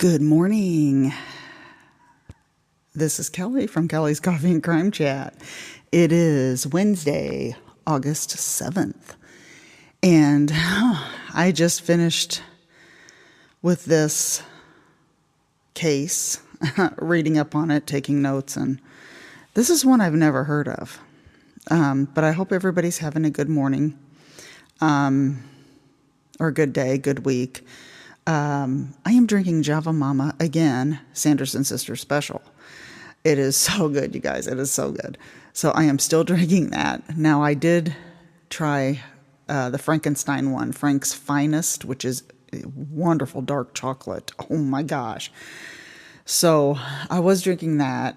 Good morning. This is Kelly from Kelly's Coffee and Crime Chat. It is Wednesday, August 7th. And I just finished with this case, reading up on it, taking notes, and this is one I've never heard of. But I hope everybody's having a good morning, or a good day, good week. I am drinking Java Mama again, Sanderson Sisters Special. It is so good, you guys. It is so good. So I am still drinking that. Now, I did try the Frankenstein one, Frank's Finest, which is wonderful dark chocolate. Oh my gosh. So I was drinking that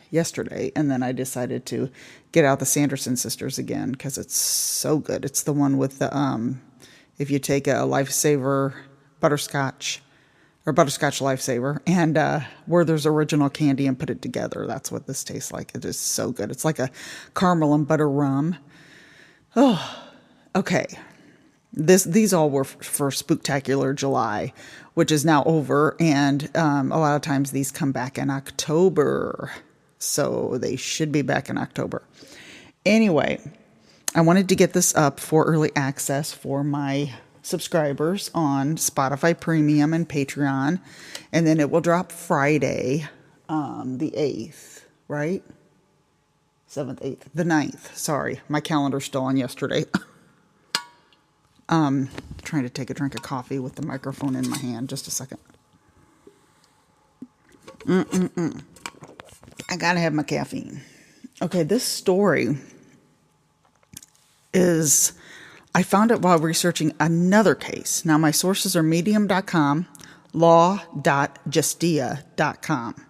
yesterday, and then I decided to get out the Sanderson Sisters again because it's so good. It's the one with the, if you take a Lifesaver butterscotch Lifesaver and Werther's original candy and put it together. That's what this tastes like. It is so good. It's like a caramel and butter rum. Oh, okay. These all were for Spooktacular July, which is now over, and a lot of times these come back in October, so they should be back in October. Anyway, I wanted to get this up for early access for my subscribers on Spotify Premium and Patreon, and then it will drop Friday, the 8th, right? 7th, 8th, the 9th. Sorry, my calendar's still on yesterday. Trying to take a drink of coffee with the microphone in my hand. Just a second. I gotta have my caffeine. Okay, this story is, I found it while researching another case. Now, my sources are medium.com, law.justia.com,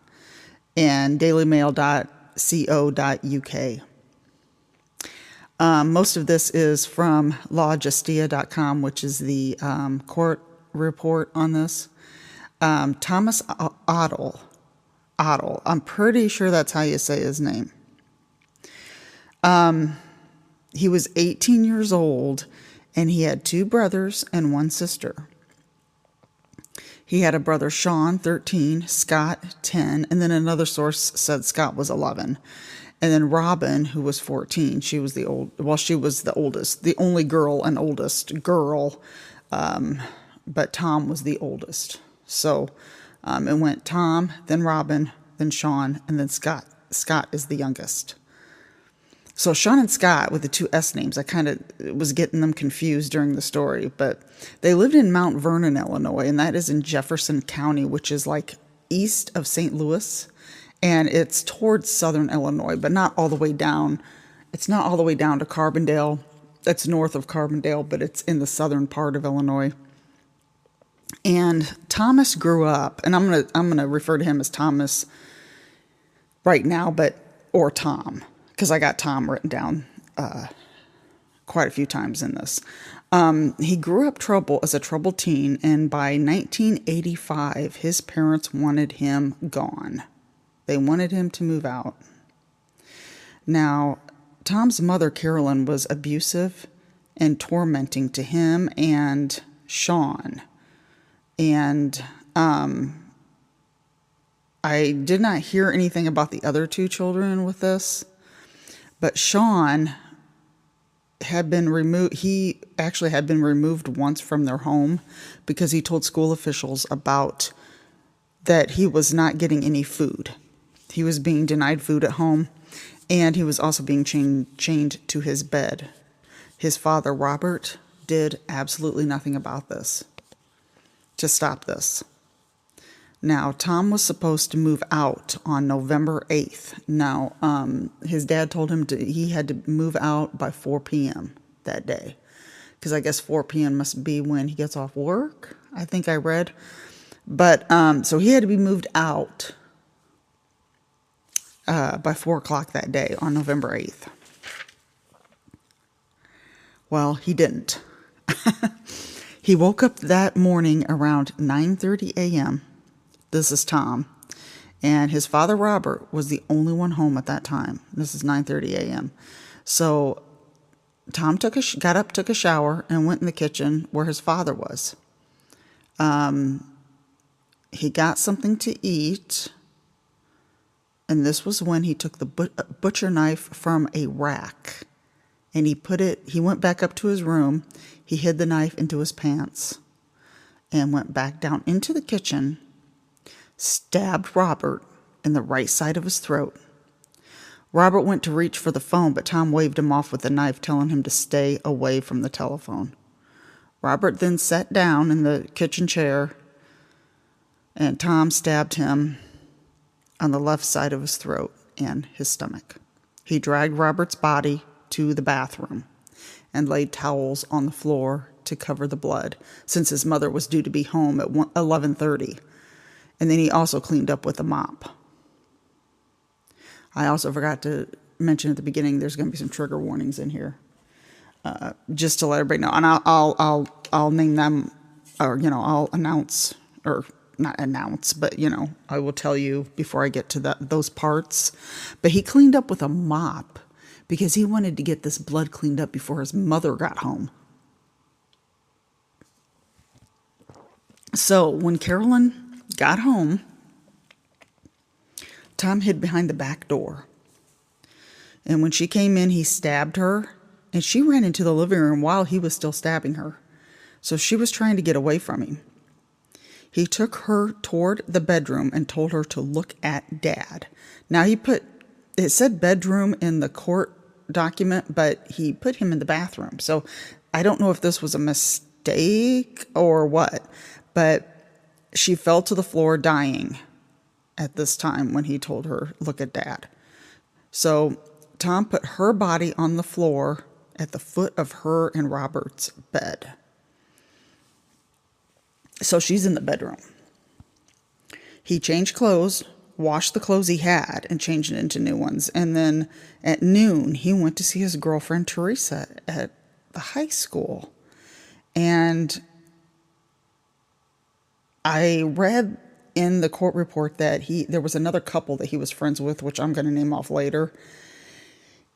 and dailymail.co.uk. Most of this is from lawjustia.com, which is the court report on this. Thomas Odle, I'm pretty sure that's how you say his name. He was 18 years old, and he had 2 brothers and 1 sister. He had a brother, Sean, 13, Scott, 10, and then another source said Scott was 11. And then Robin, who was 14, she was the oldest, the only girl and oldest girl, but Tom was the oldest. So it went Tom, then Robin, then Sean, and then Scott. Scott is the youngest. So Sean and Scott with the 2 S names, I kind of was getting them confused during the story, but they lived in Mount Vernon, Illinois, and that is in Jefferson County, which is like east of St. Louis, and it's towards southern Illinois, but not all the way down. It's not all the way down to Carbondale. It's north of Carbondale, but it's in the southern part of Illinois. And Thomas grew up, and I'm gonna refer to him as Thomas right now, or Tom, because I got Tom written down quite a few times in this. He grew up as a troubled teen, and by 1985, his parents wanted him gone. They wanted him to move out. Now, Tom's mother, Carolyn, was abusive and tormenting to him and Sean. And I did not hear anything about the other 2 children with this. But Sean had been removed. He actually had been removed once from their home because he told school officials about that he was not getting any food. He was being denied food at home, and he was also being chained to his bed. His father, Robert, did absolutely nothing about this to stop this. Now, Tom was supposed to move out on November 8th. Now, his dad told him he had to move out by 4 p.m. that day. Because I guess 4 p.m. must be when he gets off work, I think I read. But, so he had to be moved out by 4 o'clock that day on November 8th. Well, he didn't. He woke up that morning around 9:30 a.m., This is Tom, and his father, Robert, was the only one home at that time. This is 9:30 a.m. So Tom got up, took a shower, and went in the kitchen where his father was. he got something to eat, and this was when he took the butcher knife from a rack, and he went back up to his room, he hid the knife into his pants, and went back down into the kitchen, stabbed Robert in the right side of his throat. Robert went to reach for the phone, but Tom waved him off with the knife, telling him to stay away from the telephone. Robert then sat down in the kitchen chair, and Tom stabbed him on the left side of his throat and his stomach. He dragged Robert's body to the bathroom and laid towels on the floor to cover the blood, since his mother was due to be home at 11:30. And then he also cleaned up with a mop. I also forgot to mention at the beginning, there's going to be some trigger warnings in here, just to let everybody know. And I'll name them, or I'll announce, or not announce, but I will tell you before I get to those parts. But he cleaned up with a mop because he wanted to get this blood cleaned up before his mother got home. So when Carolyn got home, Tom hid behind the back door. And when she came in, he stabbed her, and she ran into the living room while he was still stabbing her. So she was trying to get away from him. He took her toward the bedroom and told her to look at Dad. Now it said bedroom in the court document, but he put him in the bathroom. So I don't know if this was a mistake or what, but she fell to the floor dying at this time when he told her, look at Dad. So Tom put her body on the floor at the foot of her and Robert's bed. So she's in the bedroom. He changed clothes, washed the clothes he had, and changed it into new ones. And then at noon, he went to see his girlfriend, Teresa, at the high school. And I read in the court report that there was another couple that he was friends with, which I'm going to name off later.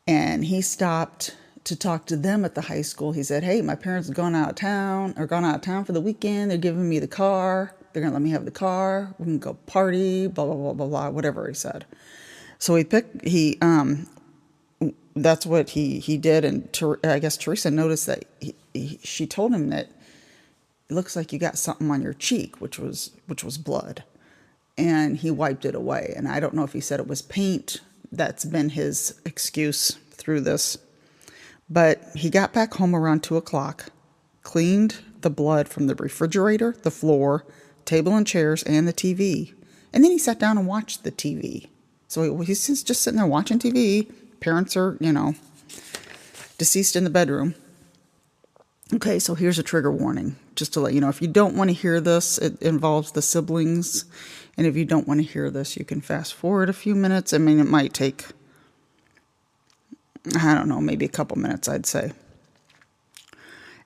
And he stopped to talk to them at the high school. He said, hey, my parents have gone out of town for the weekend. They're giving me the car. They're going to let me have the car. We can go party, blah, blah, blah, blah, blah, whatever he said. So that's what he did. And I guess Teresa noticed that she told him that it looks like you got something on your cheek, which was blood. And he wiped it away. And I don't know if he said it was paint. That's been his excuse through this. But he got back home around 2:00, cleaned the blood from the refrigerator, the floor, table and chairs, and the TV. And then he sat down and watched the TV. So he's just sitting there watching TV. Parents are, deceased in the bedroom. Okay, so here's a trigger warning, just to let you know. If you don't want to hear this, it involves the siblings. And if you don't want to hear this, you can fast forward a few minutes. I mean, it might take, I don't know, maybe a couple minutes, I'd say.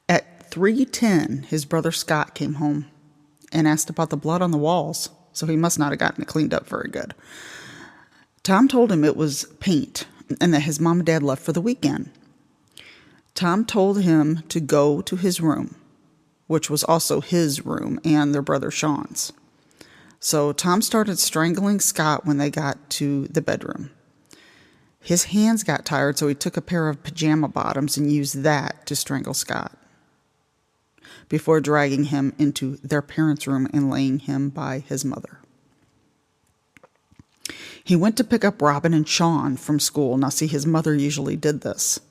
At 3:10, his brother Scott came home and asked about the blood on the walls. So he must not have gotten it cleaned up very good. Tom told him it was paint and that his mom and dad left for the weekend. Tom told him to go to his room, which was also his room and their brother Sean's. So Tom started strangling Scott when they got to the bedroom. His hands got tired, so he took a pair of pajama bottoms and used that to strangle Scott before dragging him into their parents' room and laying him by his mother. He went to pick up Robin and Sean from school. Now, see, his mother usually did this.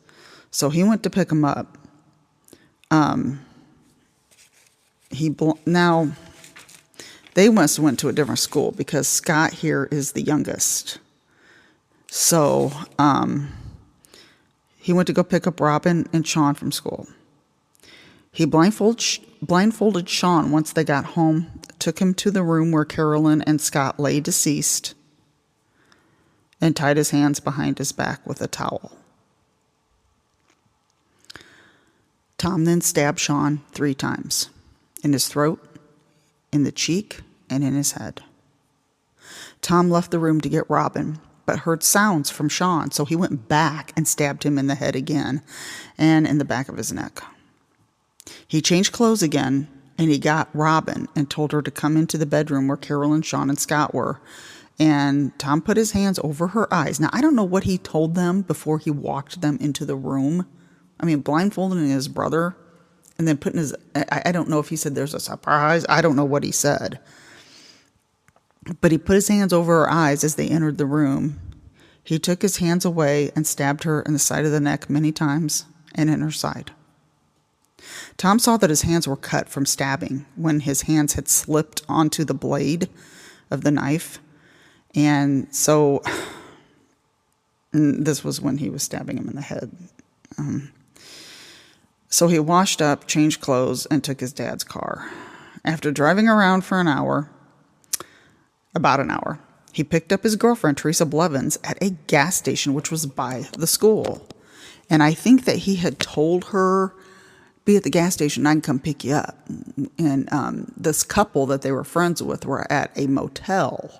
So he went to pick them up. Now, they must have went to a different school because Scott here is the youngest. So he went to go pick up Robin and Sean from school. He blindfolded Sean once they got home, took him to the room where Carolyn and Scott lay deceased, and tied his hands behind his back with a towel. Tom then stabbed Sean 3 times, in his throat, in the cheek, and in his head. Tom left the room to get Robin, but heard sounds from Sean, so he went back and stabbed him in the head again and in the back of his neck. He changed clothes again and he got Robin and told her to come into the bedroom where Carolyn, Sean, and Scott were. And Tom put his hands over her eyes. Now, I don't know what he told them before he walked them into the room. I mean, blindfolding his brother and then putting his, I don't know if he said there's a surprise. I don't know what he said. But he put his hands over her eyes as they entered the room. He took his hands away and stabbed her in the side of the neck many times and in her side. Tom saw that his hands were cut from stabbing when his hands had slipped onto the blade of the knife. And so this was when he was stabbing him in the head. So he washed up, changed clothes, and took his dad's car. After driving around for about an hour, he picked up his girlfriend, Teresa Blevins, at a gas station, which was by the school. And I think that he had told her, be at the gas station, I can come pick you up. And this couple that they were friends with were at a motel.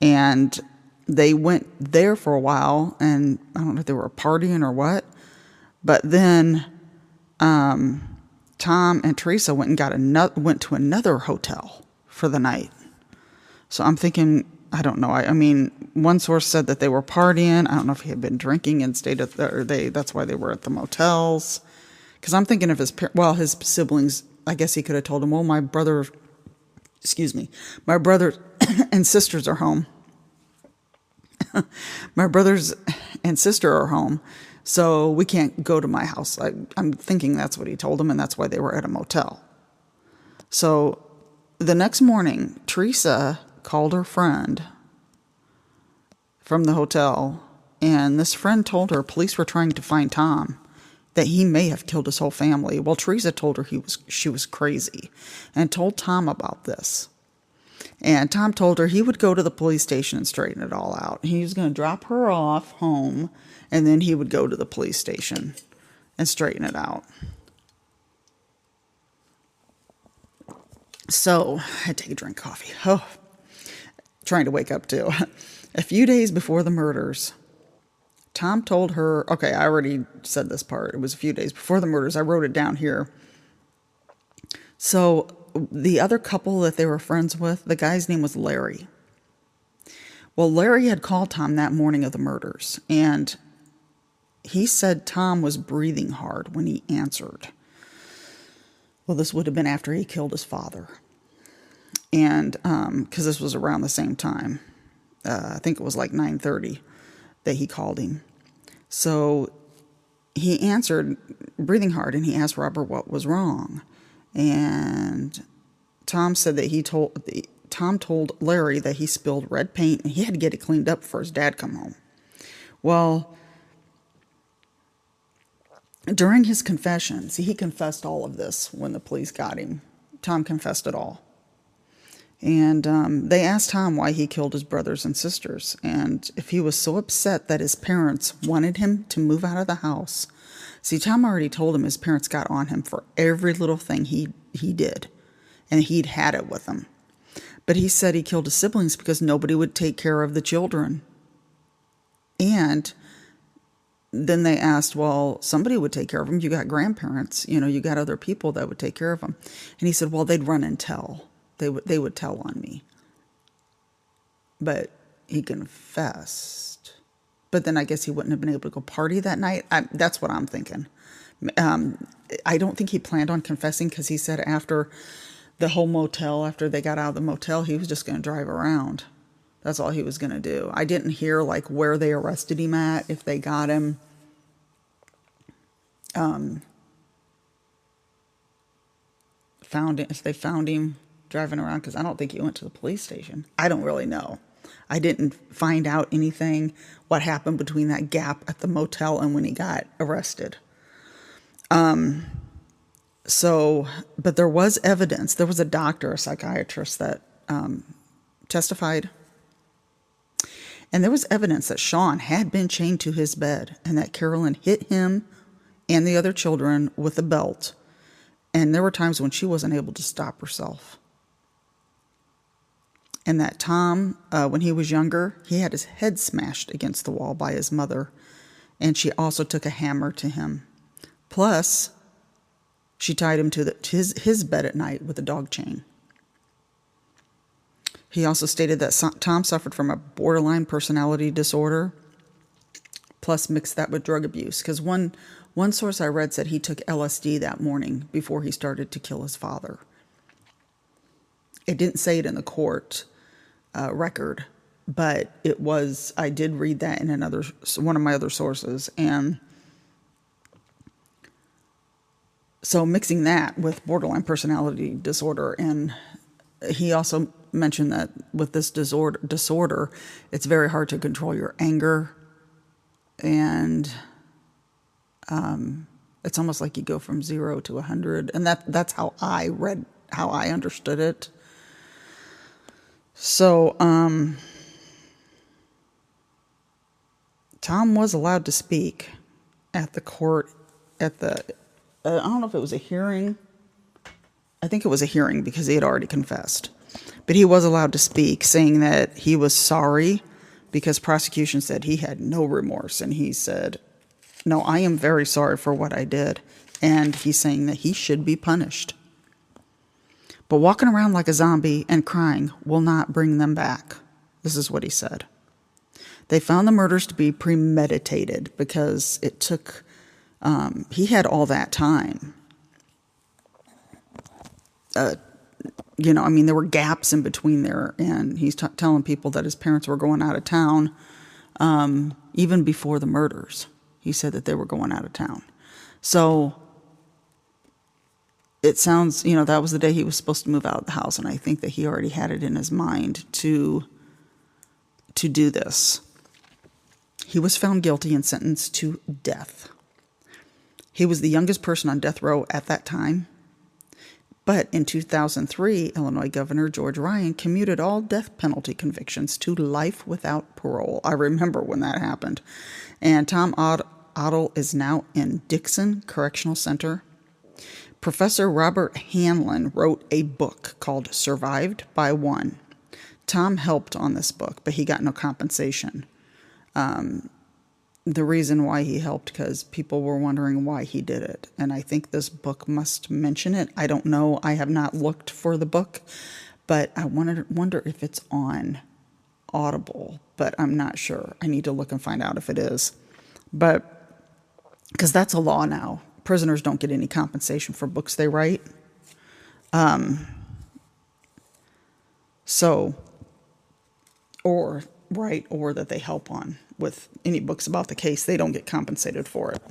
And they went there for a while, and I don't know if they were partying or what. But then Tom and Teresa went and went to another hotel for the night. So I'm thinking, I don't know. I mean, one source said that they were partying. I don't know if he had been drinking and stayed at that's why they were at the motels. Because I'm thinking of his siblings. I guess he could have told them, well, my brother and sisters are home. My brothers and sister are home, so we can't go to my house. I'm thinking that's what he told them, and that's why they were at a motel. So the next morning, Teresa called her friend from the hotel, and this friend told her police were trying to find Tom, that he may have killed his whole family. Well, Teresa told her she was crazy and told Tom about this. And Tom told her he would go to the police station and straighten it all out. He was going to drop her off home, and then he would go to the police station and straighten it out. So I had to take a drink of coffee. Oh, trying to wake up too. A few days before the murders, Tom told her, okay, I already said this part. It was a few days before the murders. I wrote it down here. So the other couple that they were friends with, the guy's name was Larry. Well, Larry had called Tom that morning of the murders, and he said Tom was breathing hard when he answered. Well, this would have been after he killed his father. And because this was around the same time. I think it was like 9:30 that he called him. So he answered breathing hard, and he asked Robert what was wrong. And Tom said that Tom told Larry that he spilled red paint and he had to get it cleaned up before his dad come home. Well, during his confession, see, he confessed all of this when the police got him. Tom confessed it all. And they asked Tom why he killed his brothers and sisters, and if he was so upset that his parents wanted him to move out of the house. See, Tom already told him his parents got on him for every little thing he did, and he'd had it with them. But he said he killed his siblings because nobody would take care of the children. And then they asked, well, somebody would take care of them. You got grandparents, you got other people that would take care of them. And he said, well, they'd run and tell. They would tell on me. But he confessed. But then I guess he wouldn't have been able to go party that night. That's what I'm thinking. I don't think he planned on confessing because he said after the whole motel, after they got out of the motel, he was just going to drive around. That's all he was going to do. I didn't hear like where they arrested him at, if they got him. If they found him driving around, because I don't think he went to the police station. I don't really know. I didn't find out anything, what happened between that gap at the motel and when he got arrested. But there was evidence. There was a doctor, a psychiatrist that testified. And there was evidence that Sean had been chained to his bed and that Carolyn hit him and the other children with a belt. And there were times when she wasn't able to stop herself. And that Tom, when he was younger, he had his head smashed against the wall by his mother. And she also took a hammer to him. Plus, She tied him to his bed at night with a dog chain. He also stated that Tom suffered from a borderline personality disorder, plus mixed that with drug abuse. Because one source I read said he took LSD that morning before he started to kill his father. It didn't say it in the court record, but it was. I did read that in one of my other sources, and so mixing that with borderline personality disorder, and he also mentioned that with this disorder, it's very hard to control your anger, and it's almost like you go from 0 to 100, and that's how I understood it. So, Tom was allowed to speak at the court I don't know if it was a hearing. I think it was a hearing because he had already confessed. But he was allowed to speak, saying that he was sorry because prosecution said he had no remorse. And he said, no, I am very sorry for what I did. And he's saying that he should be punished. But walking around like a zombie and crying will not bring them back. This is what he said. They found the murders to be premeditated because it took, he had all that time. There were gaps in between there, and he's telling people that his parents were going out of town, even before the murders. He said that they were going out of town. So it sounds, that was the day he was supposed to move out of the house, and I think that he already had it in his mind to do this. He was found guilty and sentenced to death. He was the youngest person on death row at that time. But in 2003, Illinois Governor George Ryan commuted all death penalty convictions to life without parole. I remember when that happened. And Tom Odle is now in Dixon Correctional Center. Professor Robert Hanlon wrote a book called Survived by One. Tom helped on this book, but he got no compensation. The reason why he helped, because people were wondering why he did it. And I think this book must mention it. I don't know. I have not looked for the book, but I wonder if it's on Audible, but I'm not sure. I need to look and find out if it is. But because that's a law now. Prisoners don't get any compensation for books they write. Or that they help on with any books about the case. They don't get compensated for it,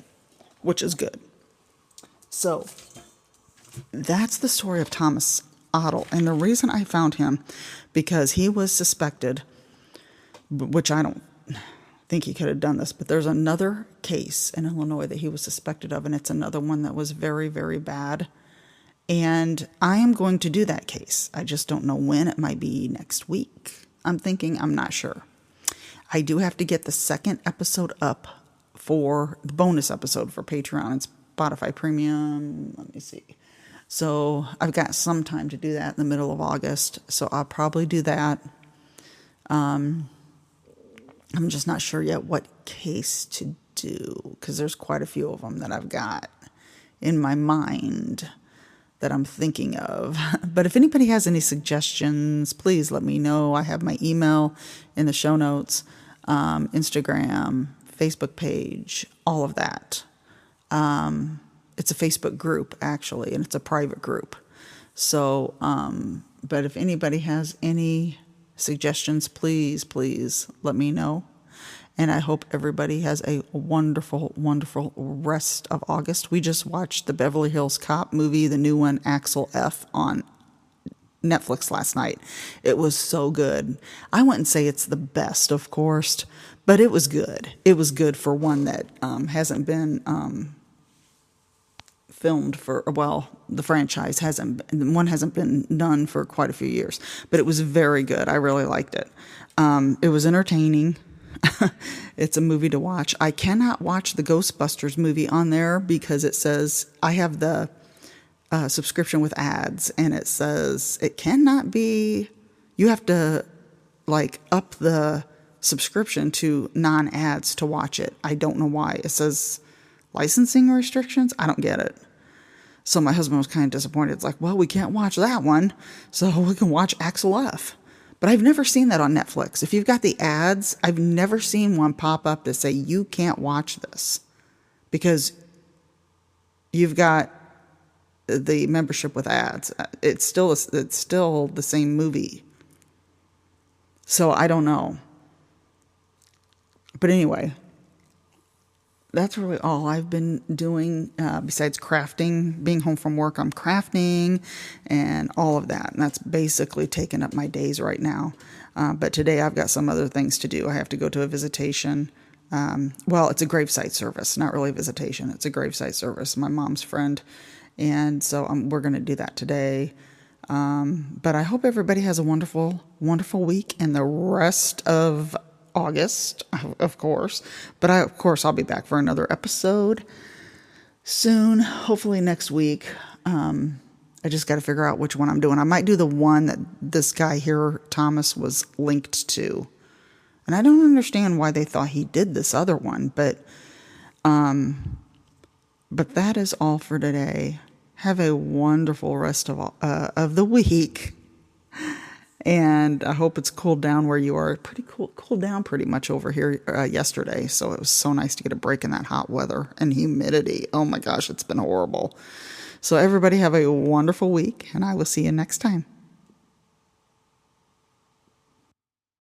which is good. So that's the story of Thomas Odle. And the reason I found him, because he was suspected, which I don't think he could have done this, but there's another case in Illinois that he was suspected of, and it's another one that was very, very bad. And I am going to do that case. I just don't know when. It might be next week. I'm not sure. I do have to get the second episode up for the bonus episode for Patreon and Spotify Premium. Let me see. So I've got some time to do that in the middle of August. So I'll probably do that. I'm just not sure yet what case to do, because there's quite a few of them that I've got in my mind that I'm thinking of. But if anybody has any suggestions, please let me know. I have my email in the show notes, Instagram, Facebook page, all of that. It's a Facebook group, actually, and it's a private group. So, but if anybody has any suggestions, please let me know. And I hope everybody has a wonderful, wonderful rest of August. We just watched the Beverly Hills Cop movie, the new one, Axel F, on Netflix last night. It was so good. I wouldn't say it's the best, of course, but it was good. It was good for one that hasn't been filmed for, well, the franchise hasn't been done for quite a few years, but it was very good. I really liked it. It was entertaining. It's a movie to watch. I cannot watch the Ghostbusters movie on there because it says I have the subscription with ads, and it says it cannot be. You have to up the subscription to non-ads to watch it. I don't know why. It says licensing restrictions. I don't get it. So my husband was kind of disappointed. It's like, well, we can't watch that one, so we can watch Axel F. But I've never seen that on Netflix. If you've got the ads, I've never seen one pop up that say you can't watch this because you've got the membership with ads. It's still the same movie. So I don't know. But anyway, that's really all I've been doing besides crafting. Being home from work, I'm crafting and all of that. And that's basically taking up my days right now. But today I've got some other things to do. I have to go to a visitation. Well, it's a gravesite service, not really a visitation. It's a gravesite service, my mom's friend. And so we're going to do that today. But I hope everybody has a wonderful, wonderful week and the rest of August, of course. But of course, I'll be back for another episode soon, hopefully next week. I just got to figure out which one I'm doing. I might do the one that this guy here, Thomas, was linked to. And I don't understand why they thought he did this other one, but that is all for today. Have a wonderful rest of the week. And I hope it's cooled down where you are. Pretty cooled down pretty much over here yesterday. So it was so nice to get a break in that hot weather and humidity. Oh my gosh, it's been horrible. So everybody have a wonderful week, and I will see you next time.